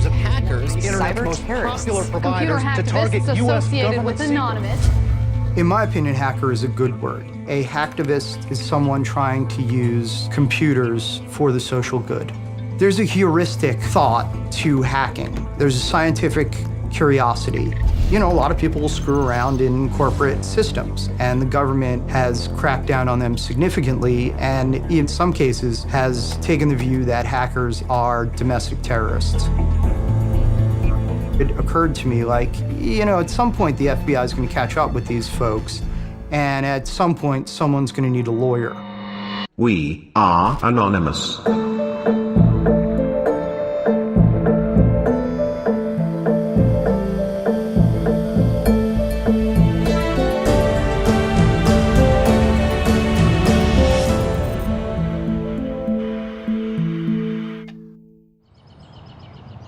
numbers of hackers, the internet's most popular providers, to target U.S. government anonymous. In my opinion, hacker is a good word. A hacktivist is someone trying to use computers for the social good. There's a heuristic thought to hacking. There's a scientific curiosity. You know, a lot of people will screw around in corporate systems, and the government has cracked down on them significantly, and in some cases has taken the view that hackers are domestic terrorists. It occurred to me, like, you know, at some point the FBI is going to catch up with these folks, and at some point someone's going to need a lawyer. We are anonymous.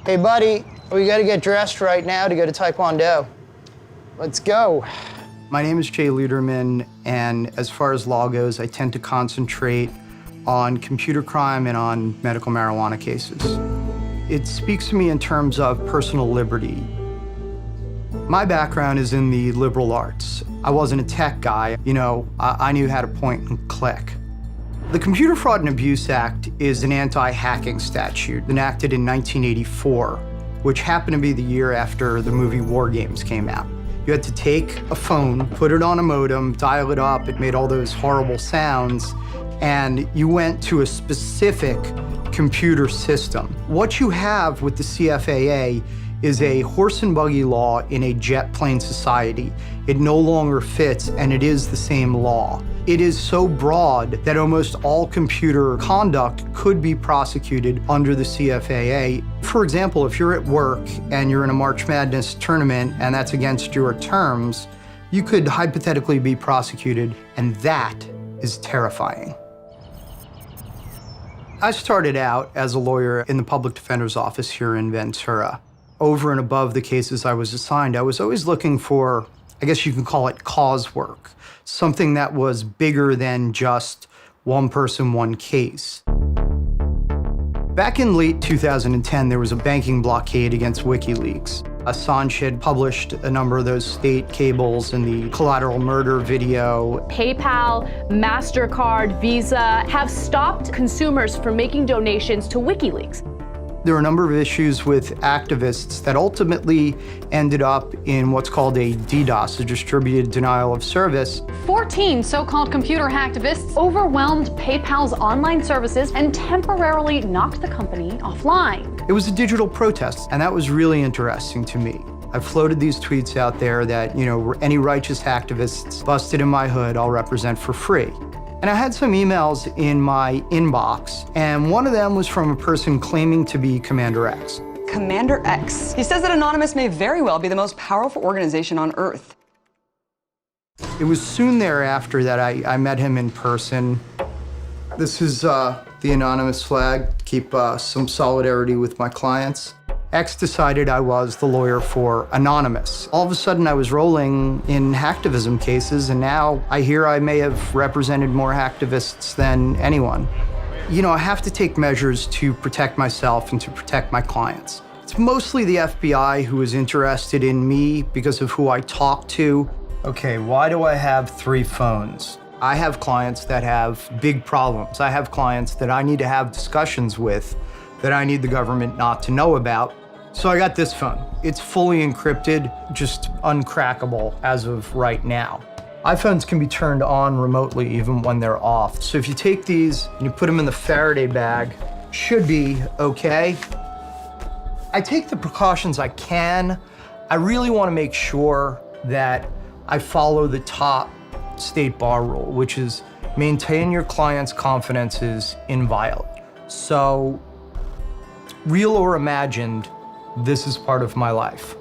Hey, buddy, we got to get dressed right now to go to Taekwondo. Let's go. My name is Jay Luderman, and as far as law goes, I tend to concentrate on computer crime and on medical marijuana cases. It speaks to me in terms of personal liberty. My background is in the liberal arts. I wasn't a tech guy. You know, I knew how to point and click. The Computer Fraud and Abuse Act is an anti-hacking statute enacted in 1984, which happened to be the year after the movie War Games came out. You had to take a phone, put it on a modem, dial it up, it made all those horrible sounds, and you went to a specific computer system. What you have with the CFAA is a horse and buggy law in a jet plane society. It no longer fits, and it is the same law. It is so broad that almost all computer conduct could be prosecuted under the CFAA. For example, if you're at work and you're in a March Madness tournament and that's against your terms, you could hypothetically be prosecuted, and that is terrifying. I started out as a lawyer in the public defender's office here in Ventura. Over and above the cases I was assigned, I was always looking for, I guess you can call it cause work, something that was bigger than just one person, one case. Back in late 2010, there was a banking blockade against WikiLeaks. Assange had published a number of those state cables in the collateral murder video. PayPal, MasterCard, Visa have stopped consumers from making donations to WikiLeaks. There were a number of issues with activists that ultimately ended up in what's called a DDoS, a distributed denial of service. 14 so-called computer hacktivists overwhelmed PayPal's online services and temporarily knocked the company offline. It was a digital protest, and that was really interesting to me. I floated these tweets out there that, you know, any righteous hacktivists busted in my hood, I'll represent for free. And I had some emails in my inbox, and one of them was from a person claiming to be Commander X. Commander X. He says that Anonymous may very well be the most powerful organization on Earth. It was soon thereafter that I met him in person. This is the Anonymous flag, keep some solidarity with my clients. X decided I was the lawyer for Anonymous. All of a sudden, I was rolling in hacktivism cases, and now I hear I may have represented more hacktivists than anyone. You know, I have to take measures to protect myself and to protect my clients. It's mostly the FBI who is interested in me because of who I talk to. Okay, why do I have 3 phones? I have clients that have big problems. I have clients that I need to have discussions with that I need the government not to know about. So I got this phone. It's fully encrypted, just uncrackable as of right now. iPhones can be turned on remotely even when they're off. So if you take these and you put them in the Faraday bag, should be okay. I take the precautions I can. I really want to make sure that I follow the top state bar rule, which is maintain your client's confidence is inviolate. So, real or imagined, this is part of my life.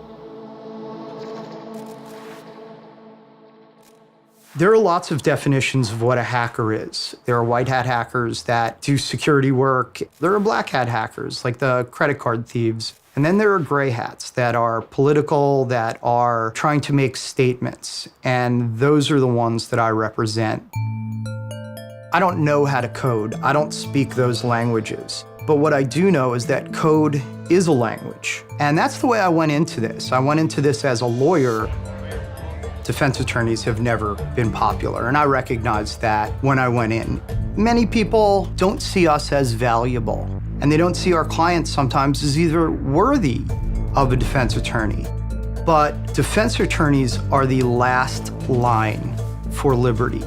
There are lots of definitions of what a hacker is. There are white hat hackers that do security work. There are black hat hackers, like the credit card thieves. And then there are gray hats that are political, that are trying to make statements. And those are the ones that I represent. I don't know how to code. I don't speak those languages. But what I do know is that code is a language. And that's the way I went into this. I went into this as a lawyer. Defense attorneys have never been popular, and I recognized that when I went in. Many people don't see us as valuable, and they don't see our clients sometimes as either worthy of a defense attorney. But defense attorneys are the last line for liberty.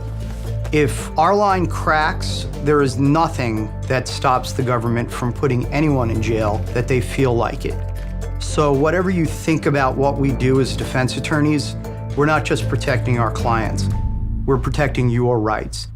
If our line cracks, there is nothing that stops the government from putting anyone in jail that they feel like it. So whatever you think about what we do as defense attorneys, we're not just protecting our clients, we're protecting your rights.